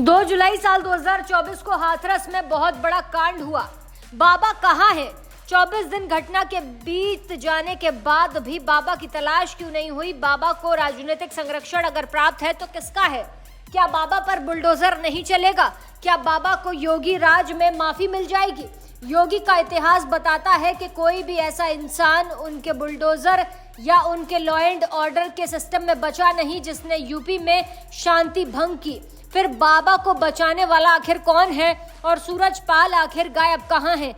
2 जुलाई साल 2024 को हाथरस में बहुत बड़ा कांड हुआ। बाबा कहाँ है? 24 दिन घटना के बीत जाने के बाद भी बाबा की तलाश क्यों नहीं हुई? बाबा को राजनीतिक संरक्षण अगर प्राप्त है तो किसका है? क्या बाबा पर बुलडोजर नहीं चलेगा? क्या बाबा को योगी राज में माफी मिल जाएगी? योगी का इतिहास बताता है कि कोई भी ऐसा इंसान उनके बुलडोजर या उनके लॉ एंड ऑर्डर के सिस्टम में बचा नहीं जिसने यूपी में शांति भंग की। फिर बाबा को बचाने वाला आखिर कौन है और सूरजपाल आखिर गायब कहाँ है?